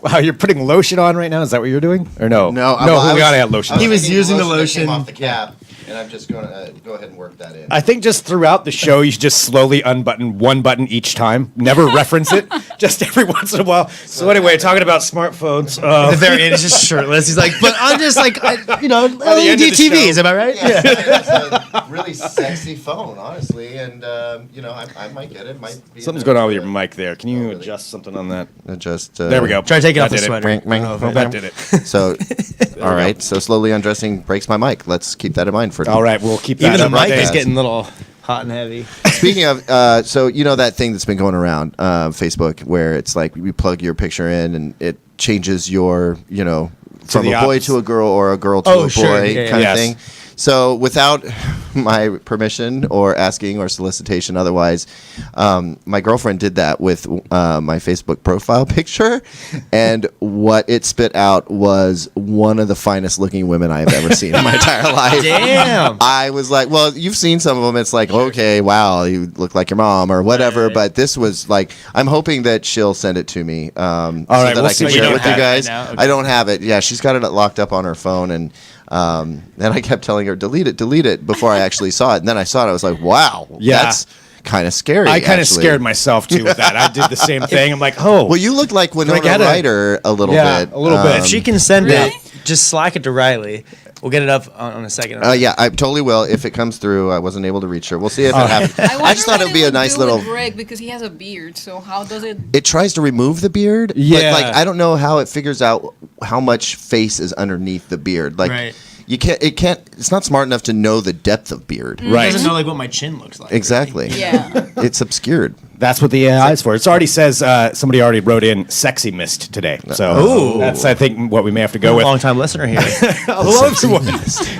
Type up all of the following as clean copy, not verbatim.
Wow, you're putting lotion on right now? Is that what you're doing? Or no? No, Juliana had lotion. He was using the lotion. Came off the cap, and I'm just going to go ahead and work that in. I think just throughout the show, you should just slowly unbutton one button each time. Never reference it, just every once in a while. So anyway, talking about smartphones. At the very end, he's just shirtless. He's like, but I'm just like, LED end of the TVs, show. am I right? Yeah, it's a really sexy phone, honestly, and I might get it. Might be Something's going on with your mic there. Can you adjust something on that? There we go. Try taking off That the did it. sweater. That did it. So, all right. So slowly undressing breaks my mic. Let's keep that in mind for. All right, we'll keep that Even the up. mic Okay. is getting a little hot and heavy. Speaking of, so that thing that's been going around Facebook, where it's like you plug your picture in and it changes your, from the a boy opposite. to a girl or a girl to a boy sure. Yeah, kind yeah. of Yes. thing. So without my permission or asking or solicitation otherwise, my girlfriend did that with my Facebook profile picture, and what it spit out was one of the finest looking women I have ever seen in my entire life. Damn. I was like, well, you've seen some of them. It's like, okay, wow, you look like your mom or whatever. Right. But this was like, I'm hoping that she'll send it to me right, so that we'll I see can what share you it with don't you have guys. right now? Okay. I don't have it. Yeah, she's got it locked up on her phone, and then I kept telling her, delete it before I actually saw it. And then I saw it. I was like, wow, Yeah. that's kind of scary. I kind of actually. scared myself, too, with that. I did the same thing. I'm like, oh. Well, you look like Winona get it? Ryder a little Yeah, bit. a little bit. If she can send Really? it, just slack it to Riley. We'll get it up on a second. Yeah, I totally will. If it comes through, I wasn't able to reach her. We'll see if it happens. I just thought it would be a nice little. Greg, because he has a beard. So how does it? It tries to remove the beard, Yeah. but like I don't know how it figures out how much face is underneath the beard. Like Right. you can't. It can't. It's not smart enough to know the depth of beard. He Right. doesn't know like what my chin looks like. Exactly. Yeah. It's obscured. That's what the AI is for. It already says somebody already wrote in "sexy mist" today, so Ooh. that's I think what we may have to go with. Long time listener here. Hello, everyone.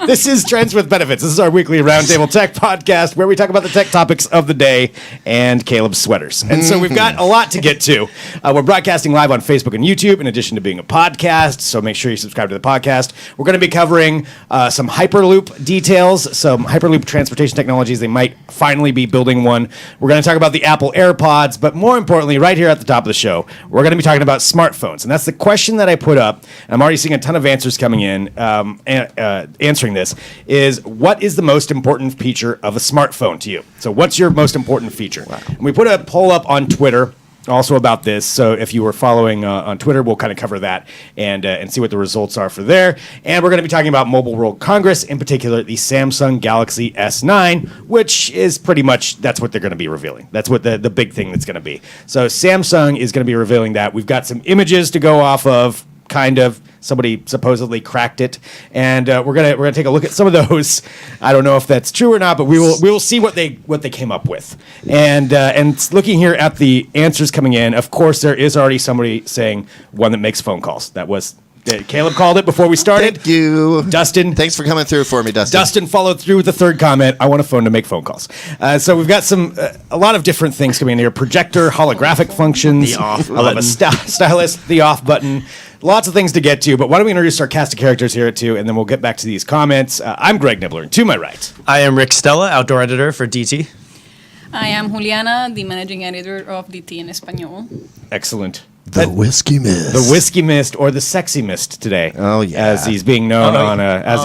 This is Trends with Benefits. This is our weekly Roundtable Tech podcast where we talk about the tech topics of the day and Caleb's sweaters. And so we've got a lot to get to. We're broadcasting live on Facebook and YouTube in addition to being a podcast, so make sure you subscribe to the podcast. We're going to be covering some Hyperloop details, some Hyperloop transportation technologies. They might finally be building one. We're going to talk about the Apple AirPods, but more importantly, right here at the top of the show, we're going to be talking about smartphones. And that's the question that I put up. And I'm already seeing a ton of answers coming in. Answering this is, what is the most important feature of a smartphone to you? So what's your most important feature? Wow. And we put a poll up on Twitter also about this. So if you were following on Twitter, we'll kind of cover that and see what the results are for there. And we're going to be talking about Mobile World Congress, in particular the Samsung Galaxy S9, which is pretty much, that's what they're going to be revealing. That's what the big thing that's going to be. So Samsung is going to be revealing that. We've got some images to go off of. Kind of, somebody supposedly cracked it, and we're gonna take a look at some of those. I don't know if that's true or not, but we will see what they came up with. And looking here at the answers coming in, of course there is already somebody saying one that makes phone calls. That was Caleb called it before we started. Thank you, Dustin. Thanks for coming through for me, Dustin. Dustin followed through with the third comment. I want a phone to make phone calls. So we've got a lot of different things coming in here. Projector, holographic functions. The off I love a button. stylus, the off button. Lots of things to get to, but why don't we introduce our cast of characters here too, and then we'll get back to these comments. I'm Greg Nibler, and to my right. I am Rick Stella, outdoor editor for DT. I am Juliana, the managing editor of DT en Español. Excellent. The Whiskey Mist. The Whiskey Mist, or the Sexy Mist today. Oh, yeah. As he's being known on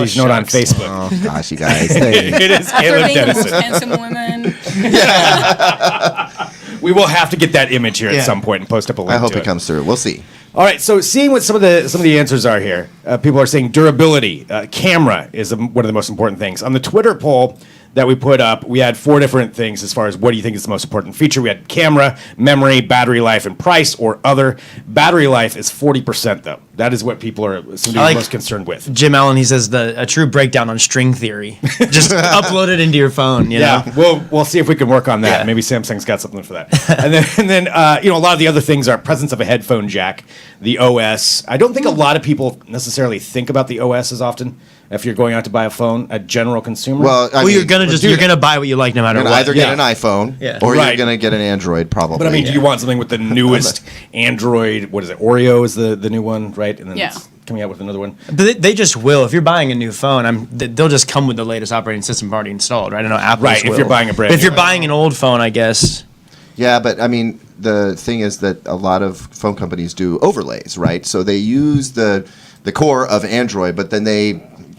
shucks. Facebook. Oh gosh, you guys. Hey. It is After Caleb being the most Denison. handsome women. We will have to get that image here Yeah. at some point and post up a link I hope to it comes through. We'll see. All right, so seeing what some of the answers are here, people are saying durability, camera is one of the most important things. On the Twitter poll that we put up, we had 4 different things as far as what do you think is the most important feature. We had camera, memory, battery life, and price, or other. Battery life is 40%, though. That is what people are seem to be most concerned with. Jim Allen, he says a true breakdown on string theory. Just upload it into your phone. You know? We'll see if we can work on that. Yeah. Maybe Samsung's got something for that. and then a lot of the other things are presence of a headphone jack, the OS. I don't think a lot of people necessarily think about the OS as often if you're going out to buy a phone, a general consumer. Well, I Well, mean, you're gonna buy what you like no matter you're what. gonna either get Yeah. an iPhone Yeah. or Right. you're gonna get an Android, probably. But I mean, do you want something with the newest Android? What is it? Oreo is the new one, right? And then Yeah. it's coming out with another one. But they just will. If you're buying a new phone, they'll just come with the latest operating system already installed, right? I know Apple Right, if will. you're buying a brand But if new you're one. buying an old phone, I guess. Yeah, but I mean, the thing is that a lot of phone companies do overlays, right? So they use the core of Android, but then they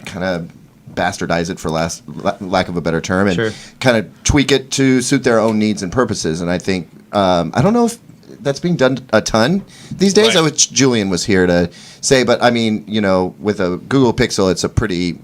kind of bastardize it, for lack of a better term, and kind of tweak it to suit their own needs and purposes. And I think I don't know if that's being done a ton these days. Right. I wish Julian was here to say, but I mean, with a Google Pixel, it's a pretty,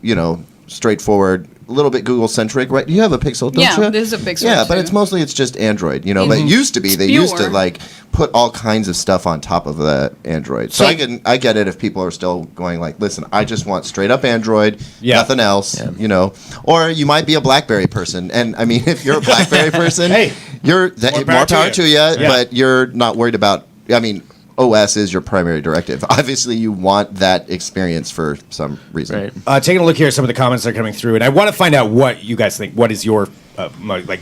straightforward, a little bit Google centric, right? You have a Pixel, don't you? Yeah, this is a Pixel. Yeah, but too. it's just Android, But it used to be they used to like put all kinds of stuff on top of the Android. So I get it if people are still going like, listen, I just want straight up Android, nothing else, Or you might be a BlackBerry person, and I mean, if you're a BlackBerry person, hey, more power to you. But you're not worried about. I mean, OS is your primary directive. Obviously, you want that experience for some reason. Right. Taking a look here at some of the comments that are coming through, and I want to find out what you guys think. What is your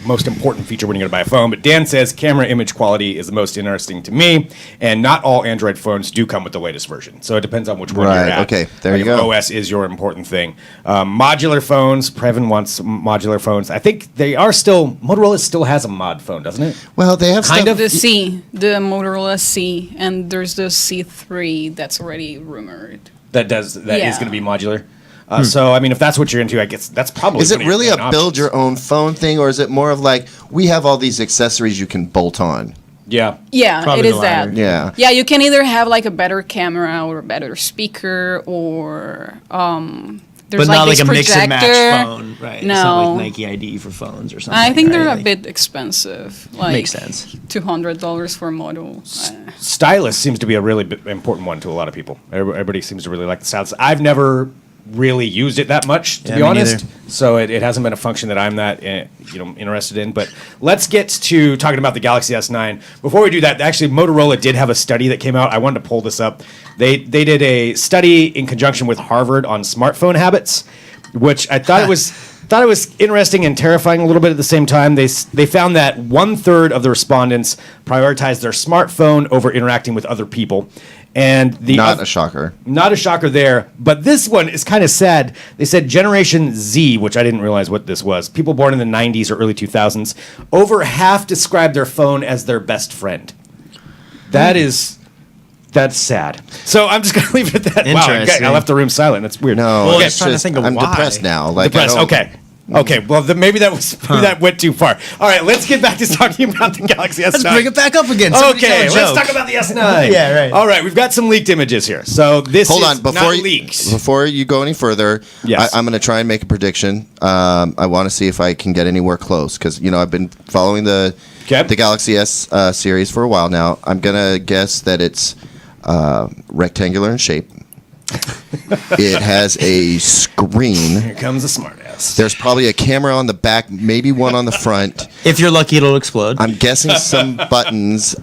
most important feature when you're going to buy a phone? But Dan says camera image quality is the most interesting to me, and not all Android phones do come with the latest version. So it depends on which one you're at. Okay, there you go. OS is your important thing. Modular phones. Previn wants modular phones. I think they are still. Motorola still has a mod phone, doesn't it? Well, they have Kind of. The the Motorola C, and there's the C3 that's already rumored. That is going to be modular. So, I mean, if that's what you're into, I guess that's probably. Is it really a build your own phone thing, or is it more of like we have all these accessories you can bolt on? Yeah. Yeah, Probably it is the that. latter. Yeah. Yeah, you can either have like a better camera or a better speaker, or there's But not this like a mix and projector. match phone, right? It's not No. like Nike ID for phones or something. I think they're right? a bit expensive. Like Makes sense. $200 for a model. Stylus seems to be a really important one to a lot of people. Everybody seems to really like the stylus. I've never really used it that much, to be me honest. neither. So it hasn't been a function that I'm that interested in. But let's get to talking about the Galaxy S9. Before we do that, actually, Motorola did have a study that came out. I wanted to pull this up. They did a study in conjunction with Harvard on smartphone habits, which I thought it was interesting and terrifying a little bit at the same time. They found that 1/3 of the respondents prioritized their smartphone over interacting with other people. And Not a shocker. Not a shocker there. But this one is kind of sad. They said Generation Z, which I didn't realize what this was, people born in the 90s or early 2000s, over half describe their phone as their best friend. That's sad. So I'm just going to leave it at that. Wow, Interesting. I left the room silent. That's weird. No, Well, it's just trying to just, think of I'm why. depressed now. Like, Depressed. Okay. Well, maybe that went too far. All right, let's get back to talking about the Galaxy S9. Let's bring it back up again. Somebody tell a Okay, let's joke. talk about the S9. Yeah, right. All right, we've got some leaked images here. So this Hold is on, not leaks. before you go any further, Yes. I'm going to try and make a prediction. I want to see if I can get anywhere close because I've been following the Galaxy S series for a while now. I'm going to guess that it's rectangular in shape. It has a screen. Here comes the smartass. There's probably a camera on the back, maybe one on the front. If you're lucky, it'll explode. I'm guessing some buttons.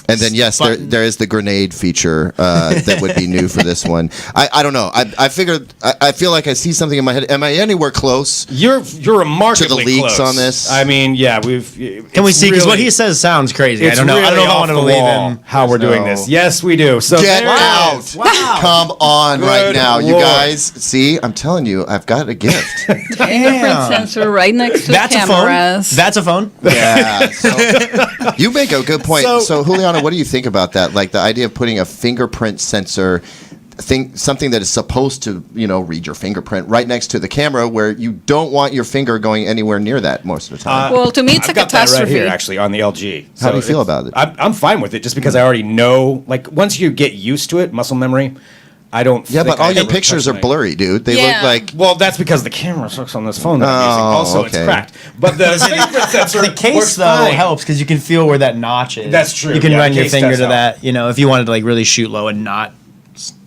And then, yes, there is the grenade feature that would be new for this one. I don't know. I figured. I feel like I see something in my head. Am I anywhere close? You're remarkably To the leaks close on this? I mean, yeah, Can we see? Because what he says sounds crazy. I don't know. I don't know if I want to believe him. how we're doing No. this. Yes, we do. So Get there it out! is. Wow. Come on, right Good now, you Lord. guys. See, I'm telling you, I've got a gift. Fingerprint sensor right next to That's the a phone. cameras. That's a phone. Yeah. So, you make a good point. So- So, Juliana, what do you think about that? Like the idea of putting a fingerprint sensor, something that is supposed to, read your fingerprint right next to the camera, where you don't want your finger going anywhere near that most of the time. Well, to me, it's I've a got that right catastrophe. here, actually, on the LG. How do you feel about it? I'm fine with it, just because I already know. Like, once you get used to it, muscle memory, I don't. Yeah, think but all I your ever pictures touch are my- blurry, dude. They Yeah. look like. Well, that's because the camera sucks on this phone that I'm using. Oh, Also, it's okay. cracked. But the fingerprint sensor The case works though fine. helps because you can feel where that notch is. That's true. You can Yeah, run the your case finger does to help. that. If you wanted to like really shoot low and not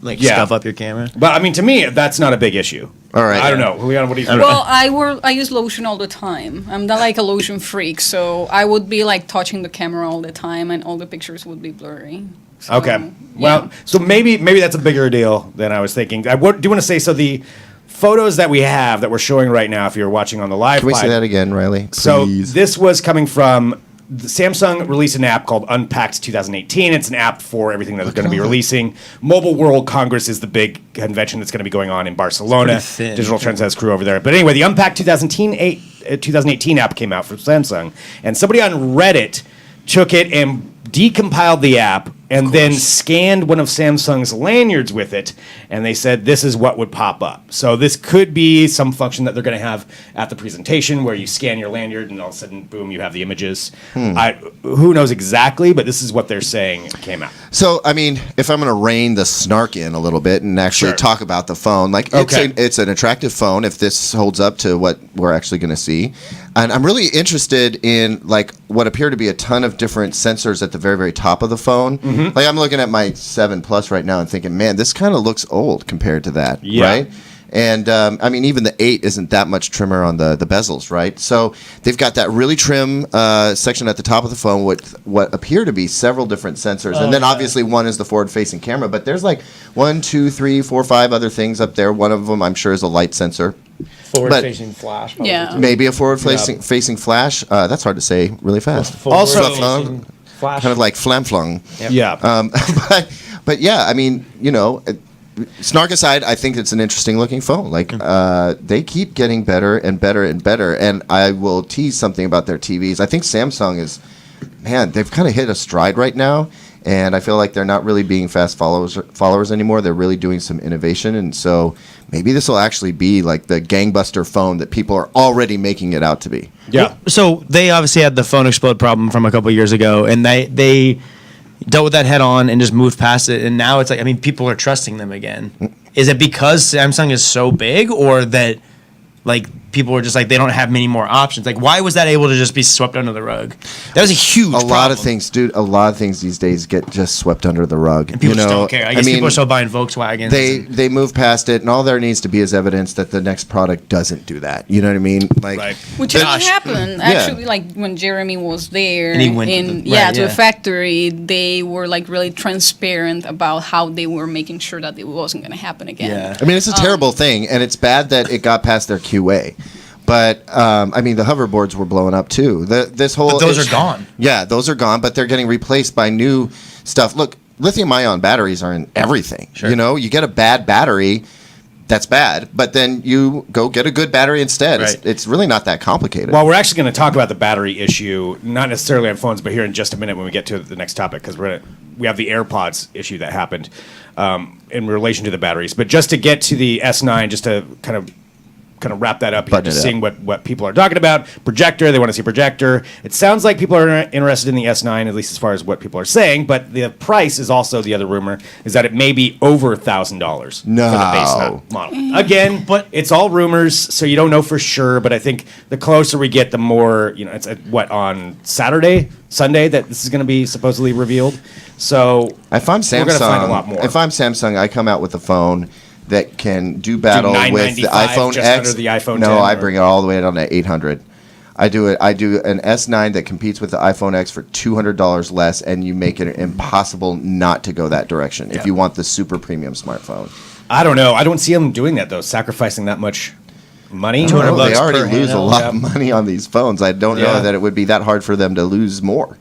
Yeah. stuff up your camera. But I mean, to me, that's not a big issue. All right. I don't know, Juliana. What do you think? Well, I use lotion all the time. I'm not like a lotion freak, so I would be like touching the camera all the time, and all the pictures would be blurry. So, Okay. Well, so maybe that's a bigger deal than I was thinking. I do want to say, so the photos that we have that we're showing right now, if you're watching on the live Can we say feed- that again, Riley? So Please. this was coming from Samsung released an app called Unpacked 2018. It's an app for everything that they're going to be releasing. Mobile World Congress is the big convention that's going to be going on in Barcelona. It's pretty thin. Digital Trends has crew over there. But anyway, the Unpacked 2018 app came out from Samsung, and somebody on Reddit took it and decompiled the app and then scanned one of Samsung's lanyards with it, and they said this is what would pop up. So this could be some function that they're going to have at the presentation where you scan your lanyard and all of a sudden, boom, you have the images. Who knows exactly, but this is what they're saying came out. So, I mean, if I'm going to rein the snark in a little bit and actually talk about the phone, like it's an attractive phone if this holds up to what we're actually going to see. And I'm really interested in like what appear to be a ton of different sensors at the very, very top of the phone. Like I'm looking at my 7 Plus right now and thinking, man, this kind of looks old compared to that, right? And I mean, even the 8 isn't that much trimmer on the bezels, right? So they've got that really trim section at the top of the phone with what appear to be several different sensors. And then obviously one is the forward-facing camera, but there's like 1, 2, 3, 4, 5 other things up there. One of them, I'm sure, is a light sensor. Forward-facing flash. Probably. Yeah. Maybe a forward-facing flash. That's hard to say really fast. Also, flash. Kind of like flamflung. Yep. Yeah. But yeah, I mean, you know, snark aside, I think it's an interesting looking phone. Like they keep getting better and better and better. And I will tease something about their TVs. I think Samsung is, man, they've kind of hit a stride right now. And I feel like they're not really being fast followers anymore. They're really doing some innovation. And so maybe this will actually be like the gangbuster phone that people are already making it out to be. Yeah. So they obviously had the phone explode problem from a couple of years ago, and they dealt with that head on and just moved past it. And now it's like, I mean, people are trusting them again. Is it because Samsung is so big, or that like people were just like they don't have many more options? Like, why was that able to just be swept under the rug? That was a huge problem. A lot of things, dude. A lot of things these days get just swept under the rug. And people just don't care. I guess people are still buying Volkswagens. They move past it, and all there needs to be is evidence that the next product doesn't do that. You know what I mean? Like, which didn't happen actually. Like when Jeremy was there and he went to the factory, they were like really transparent about how they were making sure that it wasn't going to happen again. Yeah. I mean, it's a terrible thing, and it's bad that it got past their QA. But I mean, the hoverboards were blowing up too. But those are gone. Yeah, those are gone, but they're getting replaced by new stuff. Look, lithium-ion batteries are in everything. Sure. You know, you get a bad battery, that's bad, but then you go get a good battery instead. Right. It's really not that complicated. Well, we're actually going to talk about the battery issue, not necessarily on phones, but here in just a minute when we get to the next topic, because we have the AirPods issue that happened in relation to the batteries. But just to get to the S9, just to kind of wrap that up here, just seeing what people are talking about. Projector, they want to see projector. It sounds like people are interested in the S9, at least as far as what people are saying, but the price is also, the other rumor, is that it may be over $1,000 for the base model. Again, but it's all rumors, so you don't know for sure, but I think the closer we get, the more, you know, it's on Sunday, that this is going to be supposedly revealed. So if I'm Samsung, we're going to find a lot more. If I'm Samsung, I come out with a phone that can do battle with the iPhone just X. Under the iPhone 10, no, I bring it all the way down to 800. I do an S9 that competes with the iPhone X for $200 less, and you make it impossible not to go that direction if you want the super premium smartphone. I don't know. I don't see them doing that though, sacrificing that much money. $200 they already lose a lot of money on these phones. I don't know that it would be that hard for them to lose more.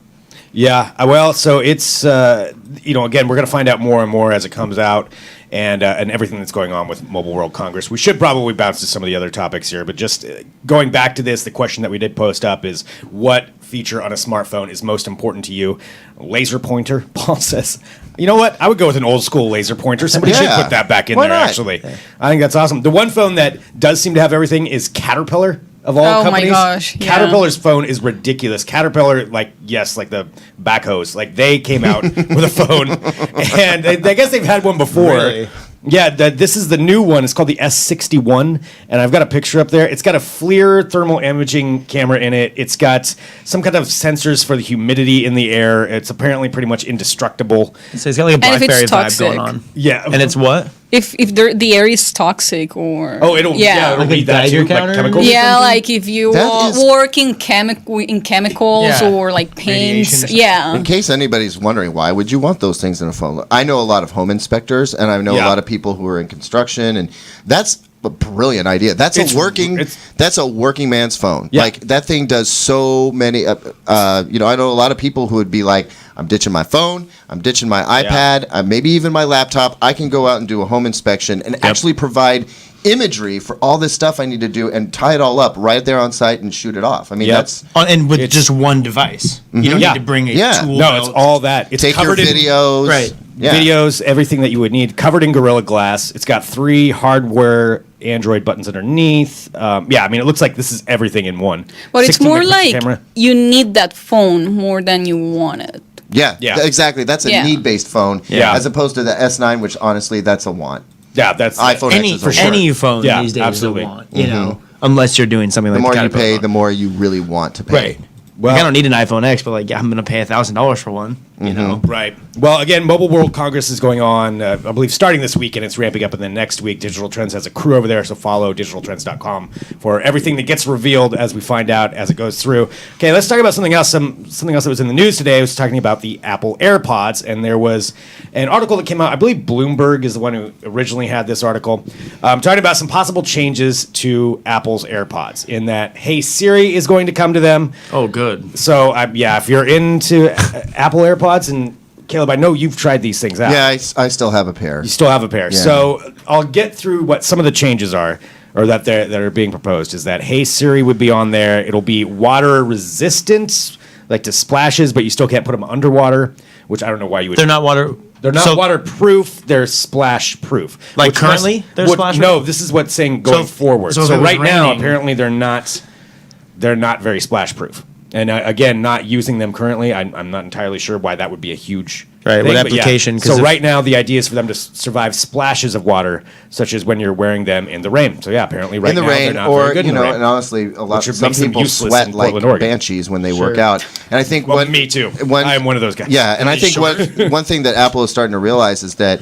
Yeah, well, so it's again, we're going to find out more and more as it comes out, and everything that's going on with Mobile World Congress. We should probably bounce to some of the other topics here, but just going back to this, the question that we did post up is, what feature on a smartphone is most important to you? Laser pointer, Paul says. You know what? I would go with an old school laser pointer. Somebody should put that back in there, actually. Yeah. I think that's awesome. The one phone that does seem to have everything is Caterpillar. Of all companies, my gosh, Caterpillar's phone is ridiculous. Caterpillar, like the backhoes, like they came out with a phone, and I guess they've had one before. Really? Yeah, this is the new one. It's called the S61, and I've got a picture up there. It's got a FLIR thermal imaging camera in it. It's got some kind of sensors for the humidity in the air. It's apparently pretty much indestructible. So it's got like a BlackBerry vibe going on. Yeah, and it's what? If the air is toxic or it'll read that too, like chemicals. Yeah, like if you work in chemicals or like paints. Yeah. In case anybody's wondering, why would you want those things in a phone? I know a lot of home inspectors, and I know a lot of people who are in construction, and that's a brilliant idea. That's a working man's phone. Yeah. Like that thing does so many. I know a lot of people who would be like, I'm ditching my phone, I'm ditching my iPad, maybe even my laptop. I can go out and do a home inspection and actually provide imagery for all this stuff I need to do and tie it all up right there on site and shoot it off. I mean, that's and with just one device. You don't need to bring a tool. No, it's all that. It's take covered your videos, right? Yeah. Videos, everything that you would need, covered in Gorilla Glass. It's got 3 hardware Android buttons underneath. I mean, it looks like this is everything in one. But it's more megapixel like camera. you need that phone more than you want it. Yeah, Yeah. exactly. That's a Yeah. need-based phone, as opposed to the S9, which honestly, that's a want. Yeah, that's iPhone X is a want. Any phone Yeah, these days absolutely. is a want, you know, unless you're doing something The like more the you Caterpillar pay, one. the more you really want to pay. right. Well, I don't need an iPhone X, but like, I'm going to pay $1,000 for one. You know, right. Well, again, Mobile World Congress is going on, I believe, starting this week, and it's ramping up. And then next week, Digital Trends has a crew over there, so follow digitaltrends.com for everything that gets revealed as we find out as it goes through. Okay, let's talk about something else. Something else that was in the news today. I was talking about the Apple AirPods, and there was an article that came out. I believe Bloomberg is the one who originally had this article, talking about some possible changes to Apple's AirPods. In that, hey, Siri is going to come to them. oh, good. So, if you're into Apple AirPods, and Caleb, I know you've tried these things out. Yeah, I still have a pair. You still have a pair. Yeah. So I'll get through what some of the changes are, or that are being proposed. Is that Hey Siri would be on there. It'll be water resistant, like to splashes, but you still can't put them underwater, which I don't know why you would. They're not water. They're not waterproof. They're splash proof. Like currently, they're splash proof? No, this is what's saying going forward. so if So it was right now, raining- apparently they're not very splash proof. And again, not using them currently, I'm not entirely sure why that would be a huge Right, thing, what but yeah. application, 'cause So if- right now, the idea is for them to survive splashes of water, such as when you're wearing them in the rain. So yeah, apparently right in the now they're rain, not or very good you in the know, rain. and honestly, Which some makes them people useless sweat in like Portland, Oregon. banshees when they work out. And I think Well, me too. I am one of those guys. Yeah, and I think Sure. one thing that Apple is starting to realize is that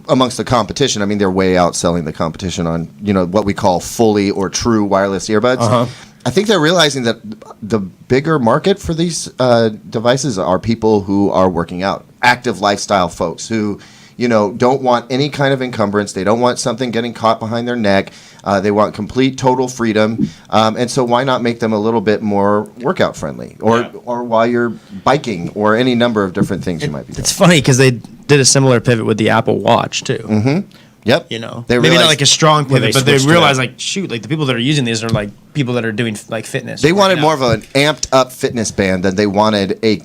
amongst the competition, I mean, they're way outselling the competition on what we call fully or true wireless earbuds. Uh-huh. I think they're realizing that the bigger market for these devices are people who are working out, active lifestyle folks who, don't want any kind of encumbrance. They don't want something getting caught behind their neck. They want complete, total freedom. And so why not make them a little bit more workout friendly, or while you're biking, or any number of different things you might be doing. It's funny because they did a similar pivot with the Apple Watch too. Mm-hmm. Yep. You know, They maybe realized- not like a strong Yeah, pivot, they but they switched to realize that. like, shoot, like the people that are using these are like people that are doing like fitness. They wanted working more out. of an amped up fitness band than they wanted a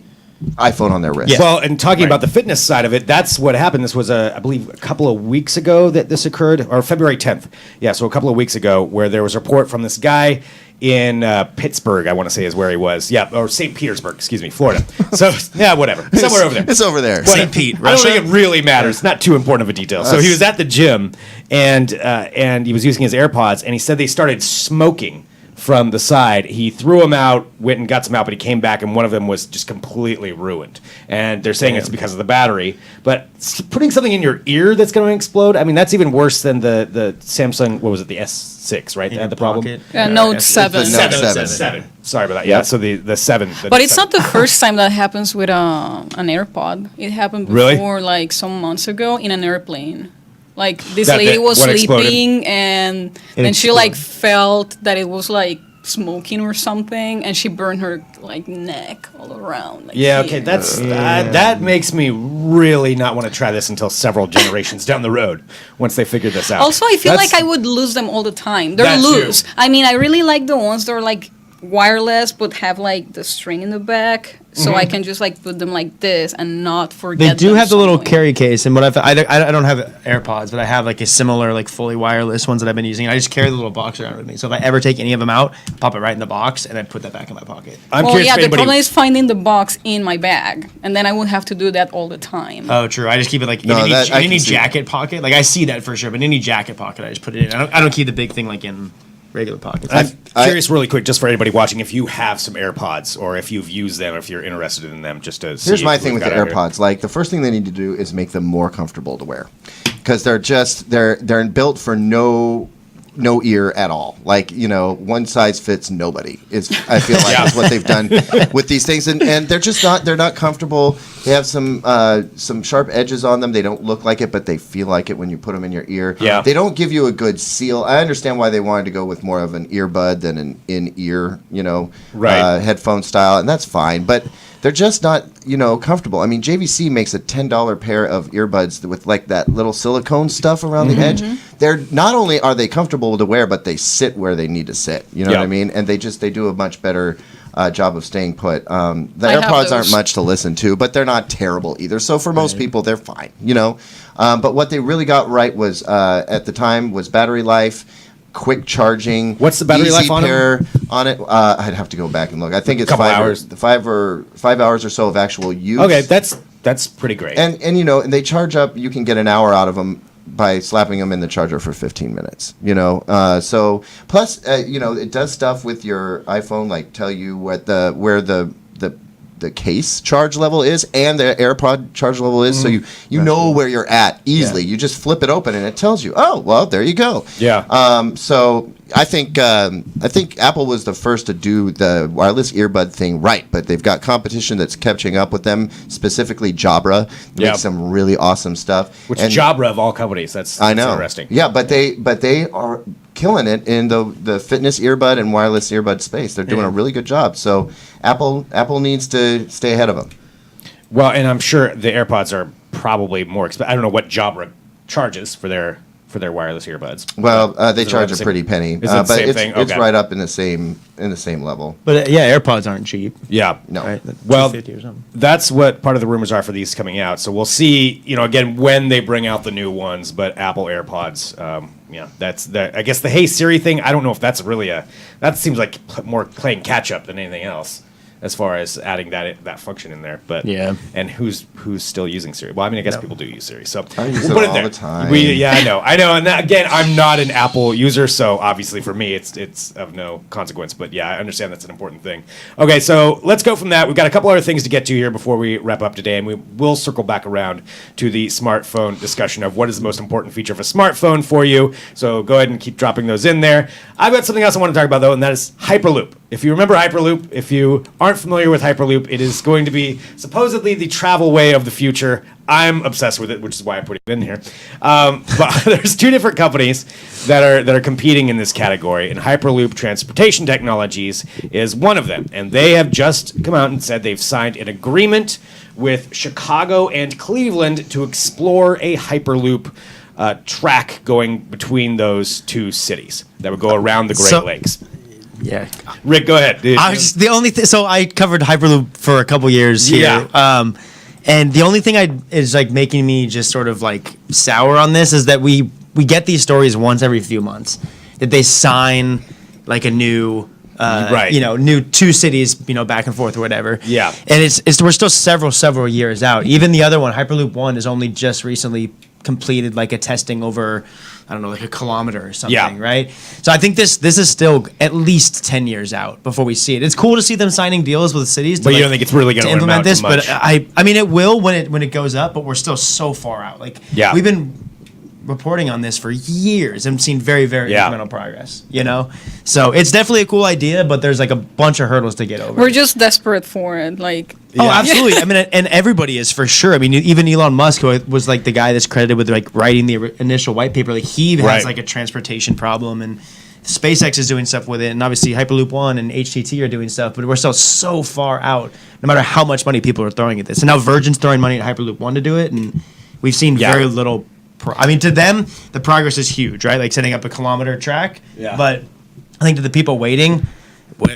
iPhone on their wrist. Yeah. Well, and talking Right. about the fitness side of it, that's what happened. This was, I believe, a couple of weeks ago that this occurred, or February 10th. Yeah, so a couple of weeks ago, where there was a report from this guy in Pittsburgh, I want to say is where he was. Yeah, or St. Petersburg, excuse me, Florida. So, yeah, whatever. Somewhere over there. It's over there. Whatever. St. Pete, I don't Russia? think it really matters. It's not too important of a detail. So he was at the gym, and he was using his AirPods, and he said they started smoking from the side. He threw them out, went and got some out, but he came back, and one of them was just completely ruined. And they're saying it's because of the battery. But putting something in your ear that's going to explode, I mean, that's even worse than the Samsung, what was it, the S6, right? That had the problem? Yeah, Note 7. the Note 7. Seven. Sorry about that. Yeah, so the 7. But it's not the first time that happens with an AirPod. It happened Really? before, like some months ago, in an airplane. Like this That lady was one exploded. sleeping, and then she like felt that it was like smoking or something, and she burned her like neck all around. Like, Yeah, okay, here. that's that makes me really not want to try this until several generations down the road once they figure this out. Also, I feel That's- like I would lose them all the time. They're That too. loose. I mean, I really like the ones that are like wireless but have like the string in the back, so I can just like put them like this and not They forget. do them have the little somewhere. carry case, and what I don't have AirPods, but I have like a similar like fully wireless ones that I've been using. I just carry the little box around with me, so if I ever take any of them out, pop it right in the box, and then put that back in my pocket. I'm Well, curious yeah, if the anybody. problem is finding the box in my bag, and then I would have to do that all the time. Oh, true. I just keep it like No, in that- I any, can any see jacket pocket. Like I see that for sure, but in any jacket pocket, I just put it in. I don't keep the big thing like in regular pockets. I'm curious, really quick, just for anybody watching, if you have some AirPods or if you've used them, or if you're interested in them, just to see. Here's my what thing we've with the got out here. AirPods. Like the first thing they need to do is make them more comfortable to wear, because they're built for no ear at all. Like, one size fits nobody. I feel like is what they've done with these things, and they're not comfortable. They have some sharp edges on them. They don't look like it, but they feel like it when you put them in your ear. Yeah. They don't give you a good seal. I understand why they wanted to go with more of an earbud than an in-ear, Right. headphone style, and that's fine, but they're just not, comfortable. I mean, JVC makes a $10 pair of earbuds with like that little silicone stuff around the edge. they're not only are they comfortable to wear, but they sit where they need to sit. You know Yeah. what I mean? And they do a much better job of staying put. The I have AirPods aren't those. much to listen to, but they're not terrible either. So for most people, they're fine. You know, but what they really got right was at the time was battery life. Quick charging. What's the battery life on pair on it? I'd have to go back and look. I think it's Couple 5 hours. 5 hours or so of actual use. Okay, that's pretty great. And you know, and they charge up. You can get an hour out of them by slapping them in the charger for 15 minutes. You know, so plus you know, it does stuff with your iPhone, like tell you where the case charge level is and the AirPod charge level is, so you know where you're at easily. Yeah. You just flip it open and it tells you. Oh, well, there you go. Yeah. So I think Apple was the first to do the wireless earbud thing right, but they've got competition that's catching up with them. Specifically, Jabra makes some really awesome stuff. Which And Jabra of all companies. That's interesting. Yeah, but they are killing it in the fitness earbud and wireless earbud space. They're doing a really good job. So Apple needs to stay ahead of them. Well, and I'm sure the AirPods are probably more expensive. I don't know what Jabra charges for their wireless earbuds. Well, they Is it charge around the a same- pretty penny, is it the but same it's thing? it's Okay. right up in the same level. But AirPods aren't cheap. Yeah. No. Right? Well, $250 or something. that's what part of the rumors are for these coming out. So we'll see, you know, again, when they bring out the new ones, but Apple AirPods, yeah, I guess the Hey Siri thing, I don't know if that's really that seems like more playing catch up than anything else as far as adding that function in there. But Yeah. and who's still using Siri? Well, I mean, I guess people do use Siri. So I use we'll it put all there. the time. I know. And that, again, I'm not an Apple user, so obviously for me, it's of no consequence. But yeah, I understand that's an important thing. Okay, so let's go from that. We've got a couple other things to get to here before we wrap up today, and we will circle back around to the smartphone discussion of what is the most important feature of a smartphone for you. So go ahead and keep dropping those in there. I've got something else I want to talk about, though, and that is Hyperloop. If you remember Hyperloop, if you aren't familiar with Hyperloop, it is going to be supposedly the travel way of the future. I'm obsessed with it, which is why I put it in here. But there's two different companies that are competing in this category, and Hyperloop Transportation Technologies is one of them. And they have just come out and said they've signed an agreement with Chicago and Cleveland to explore a Hyperloop track going between those two cities that would go around the Great Lakes. Yeah. Rick, go ahead. I was the only thing. So I covered Hyperloop for a couple years here. Yeah. And the only thing is like making me just sort of like sour on this is that we get these stories once every few months that they sign like a new. Right. New two cities, back and forth or whatever. Yeah. And it's we're still several years out. Even the other one, Hyperloop 1, is only just recently completed like a testing over, I don't know, like a kilometer or something, Yeah. right? So I think this is still at least 10 years out before we see it. It's cool to see them signing deals with cities, But you don't think it's really gonna implement amount to this. much? But I mean, it will when it goes up, but we're still so far out. Like, Yeah. we've been reporting on this for years and seen very, very Yeah. incremental progress, So it's definitely a cool idea, but there's like a bunch of hurdles to get over. We're just desperate for it. Like, Oh, absolutely. I mean, and everybody is for sure. I mean, even Elon Musk, who was like the guy that's credited with like writing the initial white paper, like he has Right. like a transportation problem, and SpaceX is doing stuff with it, and obviously Hyperloop One and HTT are doing stuff, but we're still so far out. No matter how much money people are throwing at this, and now Virgin's throwing money at Hyperloop One to do it, and we've seen Yeah. very little. I mean, to them, the progress is huge, right? Like setting up a kilometer track. Yeah. But I think to the people waiting,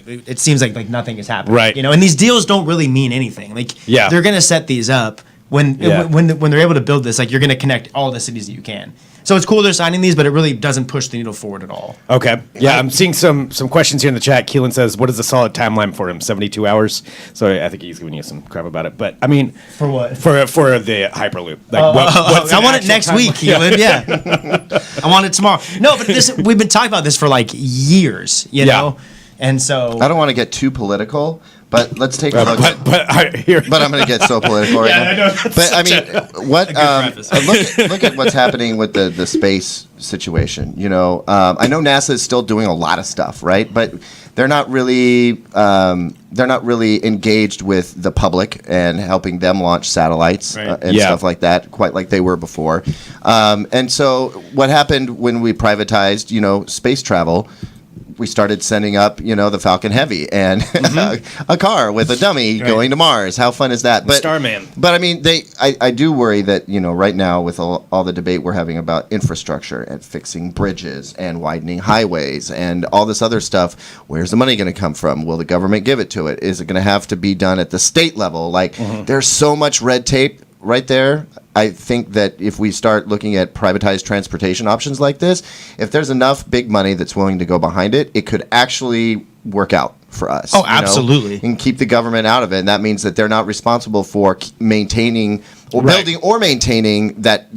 it seems like nothing is happening. Right. And these deals don't really mean anything. Like, Yeah. they're gonna set these up when they're able to build this. Like, you're gonna connect all the cities that you can. So it's cool they're signing these, but it really doesn't push the needle forward at all. Okay. Yeah, I'm seeing some questions here in the chat. Keelan says, "What is the solid timeline for him? 72 hours." So I think he's giving you some crap about it. But I mean, For what? For the Hyperloop. Like, what's I an want it actual next timeline? week, Keelan. Yeah. I want it tomorrow. No, but we've been talking about this for like years, you Yeah. know? And so I don't want to get too political, but let's take a look. But I hear. But I'm going to get so political right Yeah, now. I know, that's But I such mean, what? preface. Look at what's happening with the space situation. I know NASA is still doing a lot of stuff, right? But they're not really engaged with the public and helping them launch satellites Right. and Yeah. stuff like that, quite like they were before. And so, what happened when we privatized, space travel? we started sending up, the Falcon Heavy and a car with a dummy going to Mars. How fun is that? But Starman. But I mean, I do worry that right now with all the debate we're having about infrastructure and fixing bridges and widening highways and all this other stuff, where's the money going to come from? Will the government give it to it? Is it going to have to be done at the state level? Like, there's so much red tape right there. I think that if we start looking at privatized transportation options like this, if there's enough big money that's willing to go behind it, it could actually work out for us. Oh, absolutely. And keep the government out of it. And that means that they're not responsible for maintaining or building or maintaining that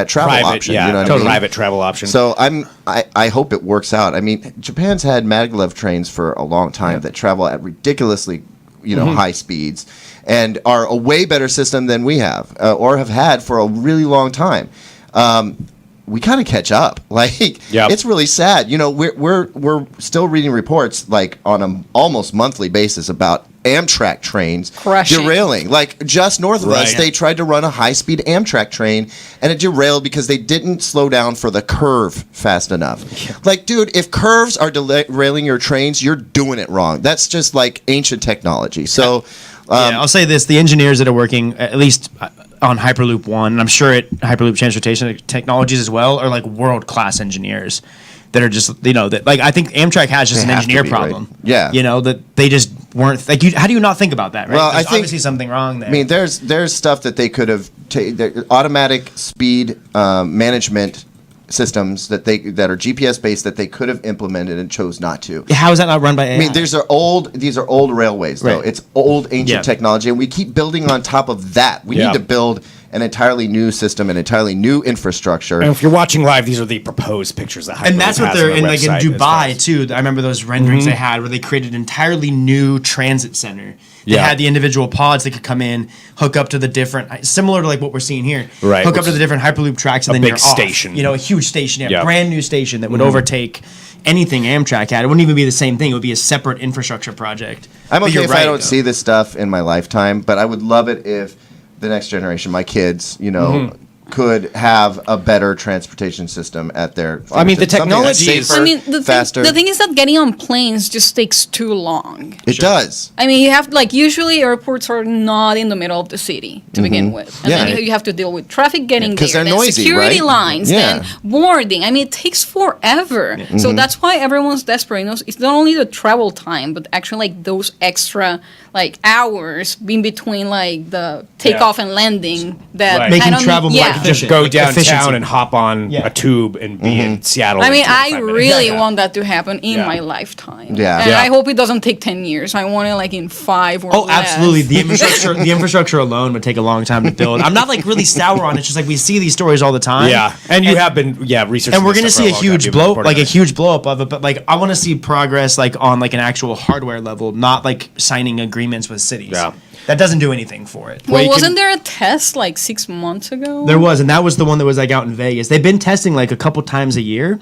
travel option. Yeah, you know what I mean? Private travel option. So I hope it works out. I mean, Japan's had maglev trains for a long time that travel at ridiculously high speeds and are a way better system than we have or have had for a really long time. We kind of catch up. It's really sad. We're still reading reports on an almost monthly basis about Amtrak trains derailing. Just north of us, they tried to run a high-speed Amtrak train, and it derailed because they didn't slow down for the curve fast enough. Dude, if curves are derailing your trains, you're doing it wrong. That's just ancient technology. So, I'll say this: the engineers that are working, at least on Hyperloop One, and I'm sure at Hyperloop Transportation Technologies as well, are world-class engineers that are just I think Amtrak has just an engineer problem. Right? Yeah, that they just weren't how do you not think about that? Right? Well, there's I think obviously something wrong there. I mean, there's stuff that they could have automatic speed management systems that are GPS based that they could have implemented and chose not to. How is that not run by AI? I mean, these are old railways though. It's old ancient technology, and we keep building on top of that. We need to build an entirely new system, an entirely new infrastructure. And if you're watching live, these are the proposed pictures that Hyperloop and that's what they're in in Dubai too. I remember those renderings they had where they created an entirely new transit center. They had the individual pods that could come in, hook up to the different, similar to what we're seeing here. Right. Hook up to the different Hyperloop tracks, and then big you're station. off. A huge station, brand new station that would overtake anything Amtrak had. It wouldn't even be the same thing. It would be a separate infrastructure project. I'm okay if I don't see this stuff in my lifetime, but I would love it if the next generation, my kids, could have a better transportation system at their I mean, the technology is faster. The thing is that getting on planes just takes too long. It does. I mean, you have usually airports are not in the middle of the city to begin with. And then you have to deal with traffic getting there, they're noisy, security lines, Yeah. then boarding. I mean, it takes forever. So that's why everyone's desperate. It's not only the travel time, but actually those extra hours in between the takeoff and landing that making travel more just go downtown efficiency. and hop on a tube and be in Seattle. I mean, in I 25 really minutes. want that to happen in my lifetime. Yeah. And Yeah. I hope it doesn't take 10 years. I want it in 5 or Oh, less. absolutely. The infrastructure alone would take a long time to build. I'm not really sour on it. It's just we see these stories all the time. Yeah, and you have been researching. And we're going to see a huge blow, up a huge blow up of it. But I want to see progress on an actual hardware level, not signing agreements with cities. Yeah. That doesn't do anything for it. Well, wasn't there a test 6 months ago? There was, and that was the one that was out in Vegas. They've been testing a couple times a year.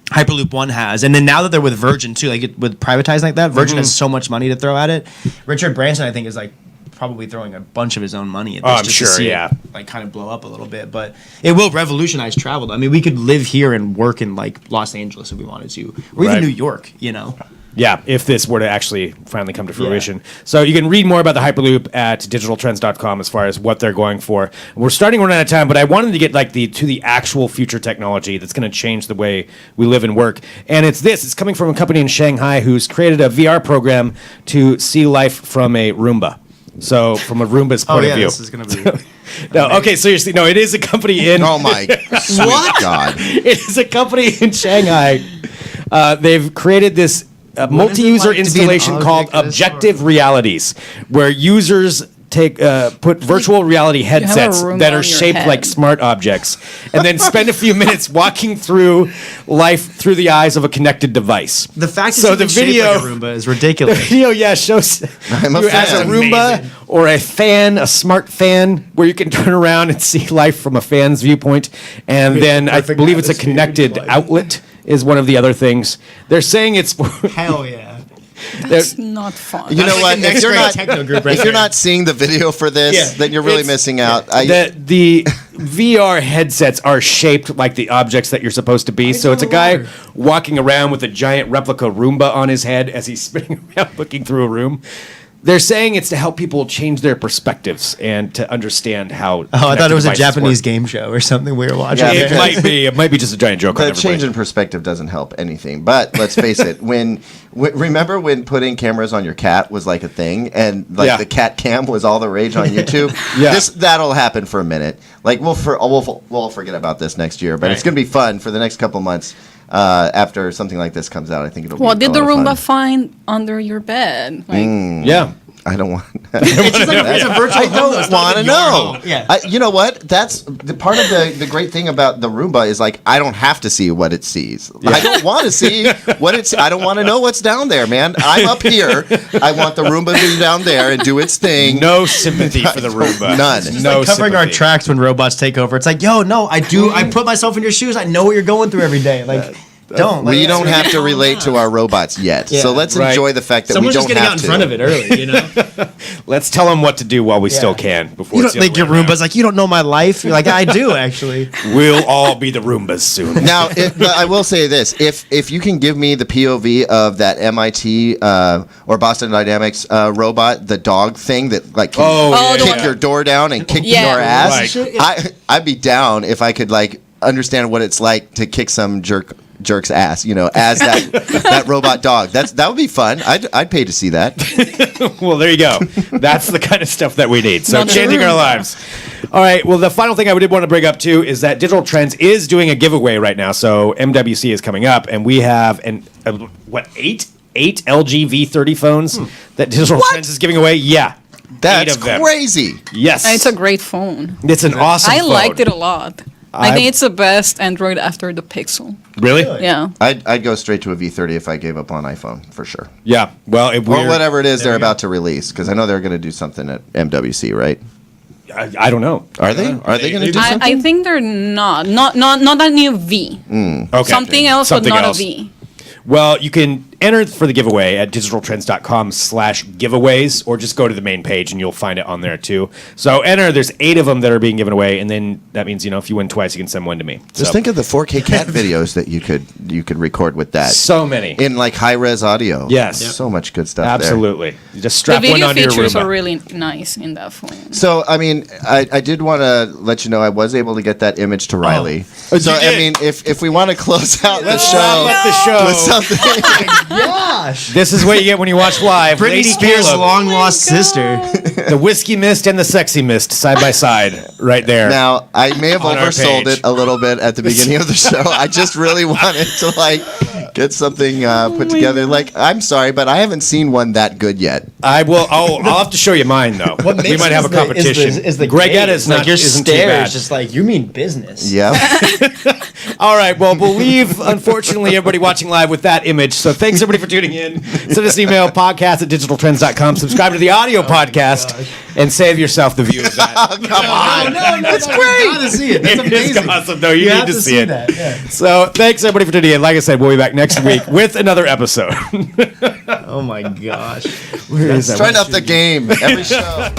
Hyperloop One has, and then now that they're with Virgin too, with privatized like that, Virgin has so much money to throw at it. Richard Branson, I think, is probably throwing a bunch of his own money at this I'm just sure, to see yeah. it kind of blow up a little bit. But it will revolutionize travel. I mean, we could live here and work in Los Angeles if we wanted to, or even Right. New York. Yeah, if this were to actually finally come to fruition. So you can read more about the Hyperloop at digitaltrends.com as far as what they're going for. We're starting to run out of time, but I wanted to get to the actual future technology that's going to change the way we live and work. And it's coming from a company in Shanghai who's created a VR program to see life from a Roomba. So from a Roomba's point of view. This is going to be... No, okay, seriously, no, it is a company in... Oh my sweet God. It is a company in Shanghai. They've created this multi-user like to be an installation object called of this Objective sort? Realities, where users put virtual reality headsets Roomba that on are your shaped head. like smart objects, and then spend a few minutes walking through life through the eyes of a connected device. The fact So that the video- like a Roomba is ridiculous. The video, shows I'm a you as a fan. Roomba Amazing. or a fan, a smart fan, where you can turn around and see life from a fan's viewpoint. And then I perfect believe it's a atmosphere connected to life. outlet is one of the other things. They're saying it's for... Hell yeah. That's not fun. You know what? the next If you're grade not techno group right if you're there. not seeing the video for this, Yeah. then you're really It's- missing out. the VR headsets are shaped like the objects that you're supposed to be. So it's a guy walking around with a giant replica Roomba on his head as he's spinning around looking through a room. They're saying it's to help people change their perspectives and to understand how. Oh, I thought it was a connected devices Japanese work. game show or something we were watching. Yeah, It might be. It might be just a giant joke on The everybody. change in perspective doesn't help anything. But let's face it, remember when putting cameras on your cat was like a thing, and like the cat cam was all the rage on YouTube? Yeah. That'll happen for a minute. Like we'll forget about this next year, but it's gonna be fun for the next couple months. After something like this comes out, I think it'll be. What did a the lot of Roomba fun. find under your bed? Like, Yeah. I don't want. It's just like it's a virtual I don't want to know. Yeah. You know what? That's the part of the great thing about the Roomba is like I don't have to see what it sees. I don't want to see what it's. I don't want to know what's down there, man. I'm up here. I want the Roomba to be down there and do its thing. No sympathy for the Roomba. None. It's No like covering our sympathy. tracks when robots take over. It's like, yo, no, I do. I put myself in your shoes. I know what you're going through every day. Like, don't. We Like, don't have to relate to our robots yet. Yeah. So let's Right. enjoy the fact that Someone's we just don't getting have out in to. front of it early, you know? Let's tell them what to do while we still can. Before You it's don't the think your other way around. Roomba's like, you don't know my life? You're like, I do, actually. We'll all be the Roombas soon. Now, but I will say this: if you can give me the POV of that MIT or Boston Dynamics robot, the dog thing that like can Oh, yeah. kick your door down and kick Yeah. your ass, Right. I'd be down if I could like understand what it's like to kick some jerk's ass, you know, as that robot dog. That would be fun. I'd pay to see that. Well, there you go. That's the kind of stuff that we need. So Not changing true. our lives. All right. Well, the final thing I did want to bring up too is that Digital Trends is doing a giveaway right now. So MWC is coming up, and we have eight LG V30 phones that Digital Trends is giving away. Yeah, That's 8 of them. crazy. Yes, and it's a great phone. It's an awesome. I phone. liked it a lot. I think it's the best Android after the Pixel. Really? Yeah. I'd go straight to a V30 if I gave up on iPhone for sure. Yeah. Well, Or whatever it is they're about to release, because I know they're going to do something at MWC, right? I don't know. Are they? Are they going to do something? I think they're not a new V. Okay. Something else, Something but not else. a V. Well, you can enter for the giveaway at digitaltrends.com/giveaways, or just go to the main page and you'll find it on there too. So enter. There's 8 of them that are being given away, and then that means if you win twice, you can send one to me. Just think of the 4K cat videos that you could record with that. So many. In like high res audio. Yes. So much good stuff. Absolutely. You just The strap one video onto your features Roomba. are really nice in that phone. There. So I mean, I did want to let you know I was able to get that image to Riley. Oh, So you I did? mean, if we want to close out the Wrap show up the show. with something, Gosh. This is what you get when you watch live. Britney Lady Spears' Caleb, long lost sister. the whiskey mist and the sexy mist side by side, right there. now I may have On our oversold page. it a little bit at the beginning of the show. I just really wanted to like get something put together. Like, I'm sorry, but I haven't seen one that good yet. I will. I'll have to show you mine though. We might have a competition. Greg Etta's like not your isn't too stare bad. is just like, you mean business. Yeah. All right. Well, we'll leave, unfortunately, everybody watching live with that image. So thanks, everybody, for tuning in. Send us an email, podcast@digitaltrends.com. Subscribe to the audio podcast and save yourself the view of that. Come on. No, that's great. You gotta see it. That's amazing. It's awesome. No, you need have to see it. that. Yeah. So thanks, everybody, for tuning in. Like I said, we'll be back next week with another episode. Oh my gosh. Where is that? Straight up the game every show.